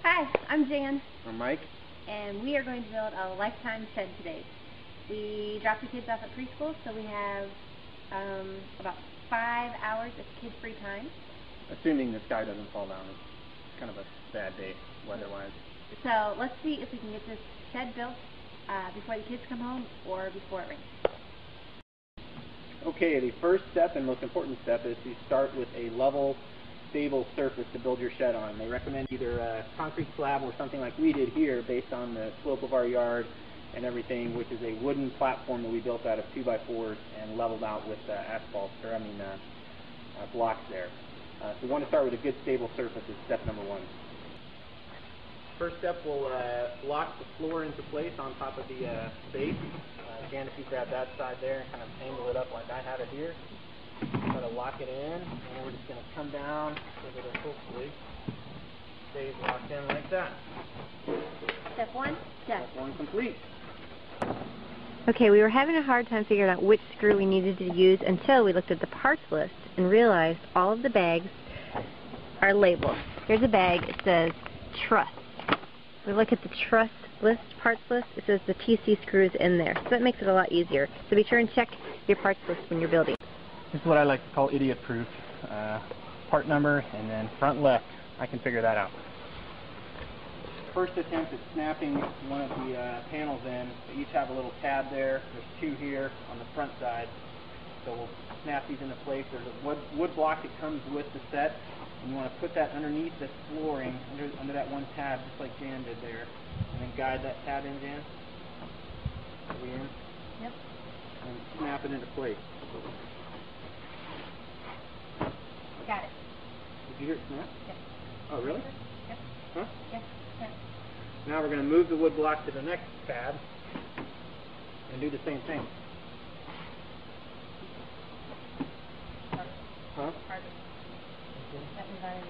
Hi, I'm Jan. I'm Mike. And we are going to build a lifetime shed today. We dropped the kids off at preschool, so we have about 5 hours of kid-free time. Assuming the sky doesn't fall down. It's kind of a bad day weather-wise. So let's see if we can get this shed built before the kids come home or before it rains. Okay, the first step and most important step is to start with a level, stable surface to build your shed on. They recommend either a concrete slab or something like we did here based on the slope of our yard and everything, which is a wooden platform that we built out of 2x4s and leveled out with blocks there. So we want to start with a good stable surface as step number one. First step, we'll lock the floor into place on top of the base. Again, if you grab that side there and kind of angle it up like I have it here, try to lock it in, and we're just going to come down so that it hopefully stays locked in like that. Step one, done. Step one complete. Okay, we were having a hard time figuring out which screw we needed to use until we looked at the parts list and realized all of the bags are labeled. Here's a bag, it says truss. We look at the truss list, parts list, it says the TC screws in there. So that makes it a lot easier. So be sure and check your parts list when you're building. This is what I like to call idiot-proof. Part number and then front left. I can figure that out. First attempt at snapping one of the panels in. They each have a little tab there. There's two here on the front side. So we'll snap these into place. There's a wood block that comes with the set. And you want to put that underneath the flooring, under that one tab, just like Jan did there. And then guide that tab in, Jan. Are we in? Yep. And snap it into place. Got it. Did you hear it snap? Yep. Oh, really? Yep. Huh? Yep. Yep. Now we're going to move the wood block to the next tab and do the same thing. Huh? That was already.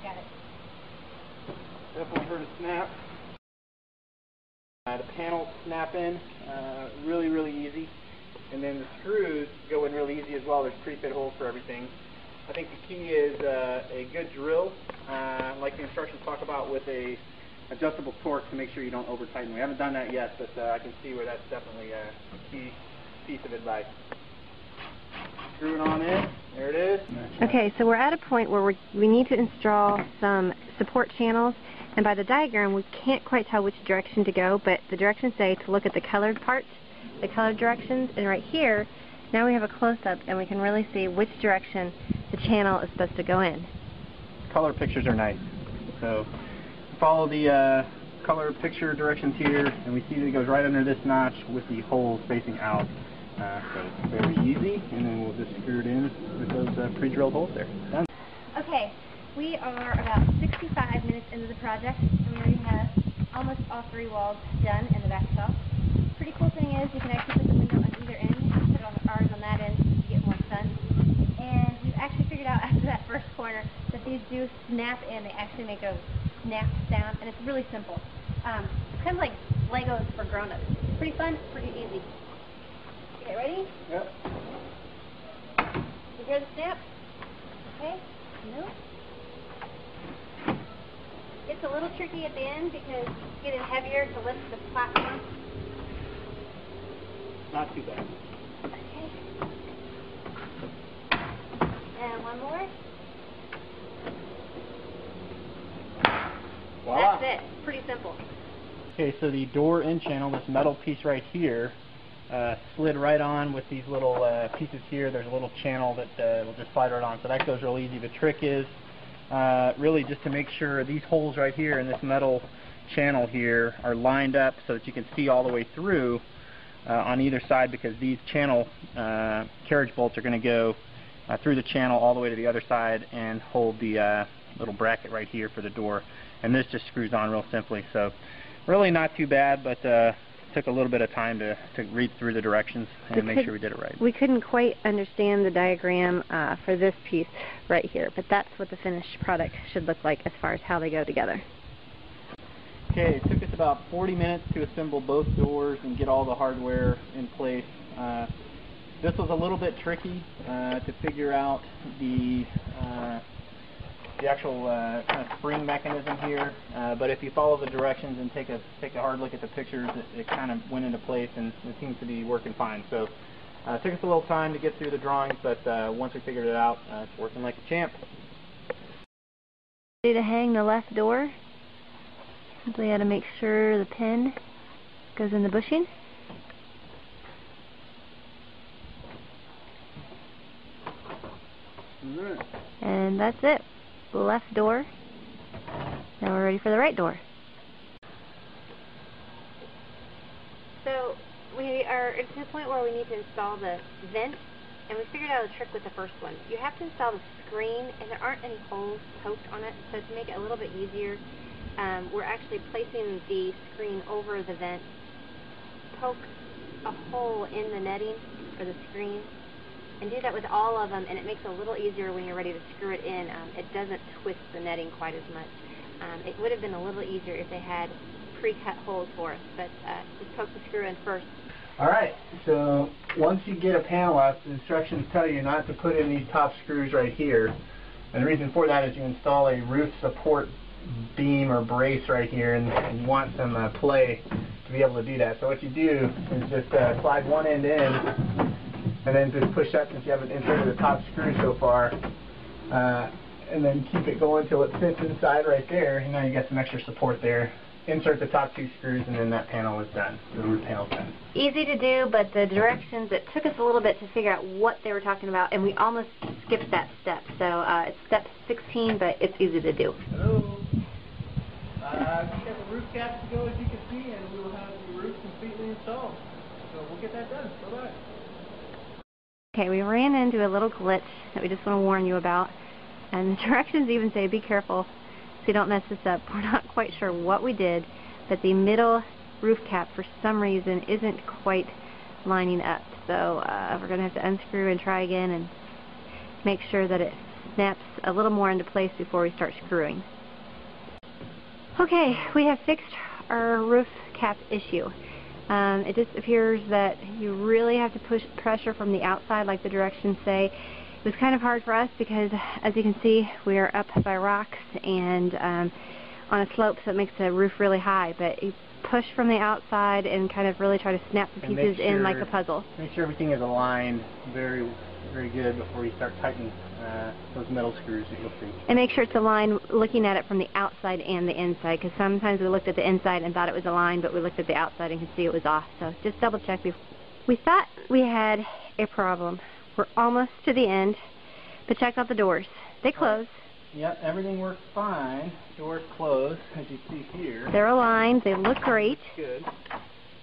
Got it. Definitely heard a snap. The panels snap in really easy. And then the screws go in really easy as well. There's pre-fit holes for everything. I think the key is a good drill, like the instructions talk about, with a adjustable torque to make sure you don't over tighten. We haven't done that yet, but I can see where that's definitely a key piece of advice. Screw it on in. There it is. Okay, so we're at a point where we need to install some support channels, and by the diagram we can't quite tell which direction to go, but the directions say to look at the colored parts, the colored directions, and right here now we have a close-up and we can really see which direction the channel is supposed to go in. Color pictures are nice. So follow the color picture directions here, and we see that it goes right under this notch with the holes facing out. So it's very easy, and then we'll just screw it in with those pre-drilled holes there. Done. Okay, we are about 65 minutes into the project, and we already have almost all 3 walls done in the back shelf. Pretty cool thing is you can actually put the window on either end, put ours on that end to get more sun. And we've actually figured out after that first corner that these do snap in. They actually make a snap sound, and it's really simple. It's kind of like Legos for grown-ups. Pretty fun, pretty easy. Okay, ready? Yep. You hear the snap? Okay. No. It's a little tricky at the end because it's getting heavier to lift the platform. Not too bad. Okay. And one more. Voila. That's it. Pretty simple. Okay, so the door end channel, this metal piece right here, slid right on with these little pieces here. There's a little channel that will just slide right on, so that goes real easy. The trick is really just to make sure these holes right here in this metal channel here are lined up so that you can see all the way through on either side, because these channel carriage bolts are going to go through the channel all the way to the other side and hold the little bracket right here for the door. And this just screws on real simply, so really not too bad, but took a little bit of time to read through the directions and make sure we did it right. We couldn't quite understand the diagram for this piece right here, but that's what the finished product should look like as far as how they go together. Okay, it took us about 40 minutes to assemble both doors and get all the hardware in place. This was a little bit tricky to figure out the actual kind of spring mechanism here. But if you follow the directions and take a hard look at the pictures, it kind of went into place and it seems to be working fine. So it took us a little time to get through the drawings, but once we figured it out, it's working like a champ. Ready to hang the left door. Simply got to make sure the pin goes in the bushing. And that's it. Left door. Now we're ready for the right door. So we are at the point where we need to install the vent, and we figured out a trick with the first one. You have to install the screen, and there aren't any holes poked on it, so to make it a little bit easier, we're actually placing the screen over the vent, poke a hole in the netting or the screen, and do that with all of them, and it makes it a little easier when you're ready to screw it in. It doesn't twist the netting quite as much. It would have been a little easier if they had pre-cut holes for us, but just poke the screw in first. Alright, so once you get a panel out, the instructions tell you not to put in these top screws right here. And the reason for that is you install a roof support beam or brace right here, and you want some play to be able to do that. So what you do is just slide one end in, and then just push that since you haven't inserted the top screw so far, and then keep it going until it fits inside right there, and now you got some extra support there. Insert the top two screws, and then that panel is done. The roof panel's done. Easy to do, but the directions, it took us a little bit to figure out what they were talking about, and we almost skipped that step. So it's step 16, but it's easy to do. Hello. We got the roof caps to go, as you can see, and we will have the roof completely installed. So we'll get that done. Bye-bye. Okay, we ran into a little glitch that we just want to warn you about, and the directions even say be careful so you don't mess this up. We're not quite sure what we did, but the middle roof cap for some reason isn't quite lining up. So we're going to have to unscrew and try again and make sure that it snaps a little more into place before we start screwing. Okay, we have fixed our roof cap issue. It just appears that you really have to push pressure from the outside like the directions say. It was kind of hard for us because, as you can see, we are up by rocks and on a slope, so it makes the roof really high. But you push from the outside and kind of really try to snap the pieces in like a puzzle. Make sure everything is aligned very, very good before you start tightening those metal screws that you'll see. And make sure it's aligned looking at it from the outside and the inside, because sometimes we looked at the inside and thought it was aligned, but we looked at the outside and could see it was off. So just double check before. We thought we had a problem. We're almost to the end, but check out the doors. They close. Yep, everything works fine. Doors close, as you see here. They're aligned. They look great. Good.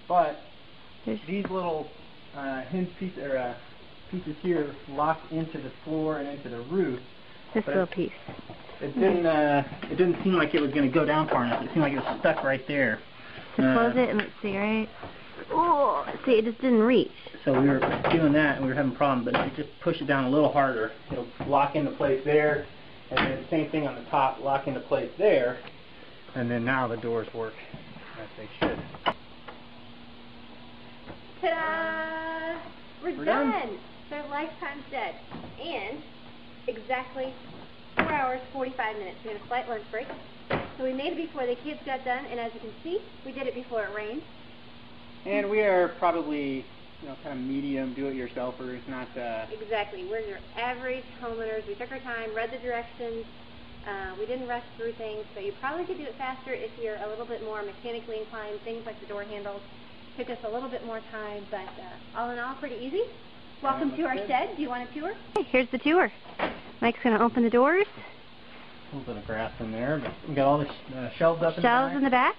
But these little hinge pieces here lock into the floor and into the roof. This little piece. It didn't seem like it was going to go down far enough. It seemed like it was stuck right there. So close it and let's see, right? Oh, see, it just didn't reach. So we were doing that and we were having problems, but if you just push it down a little harder, it'll lock into place there, and then same thing on the top, lock into place there, and then now the doors work as they should. Ta-da! We're done! So lifetime's dead. And exactly 4 hours, 45 minutes. We had a slight lunch break. So we made it before the kids got done, and as you can see, we did it before it rained. And we are probably, kind of medium do-it-yourselfers, not... Exactly. We're your average homeowners. We took our time, read the directions. We didn't rush through things, but you probably could do it faster if you're a little bit more mechanically inclined. Things like the door handles took us a little bit more time, but all in all, pretty easy. Welcome to our shed. Do you want a tour? Okay, here's the tour. Mike's going to open the doors. A little bit of grass in there, but we got all the shelves up in the back. Shelves in the back.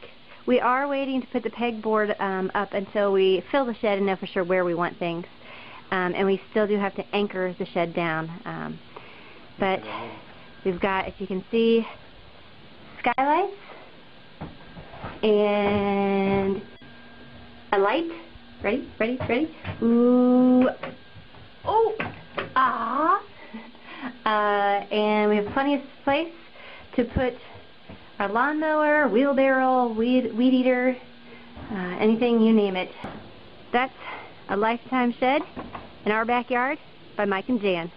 We are waiting to put the pegboard up until we fill the shed and know for sure where we want things. And we still do have to anchor the shed down. But we've got, if you can see, skylights and a light. Ready? Ready? Ready? Ooh. Oh! Ah! And we have plenty of space to put our lawnmower, wheelbarrow, weed eater, anything, you name it. That's a lifetime shed in our backyard by Mike and Jan.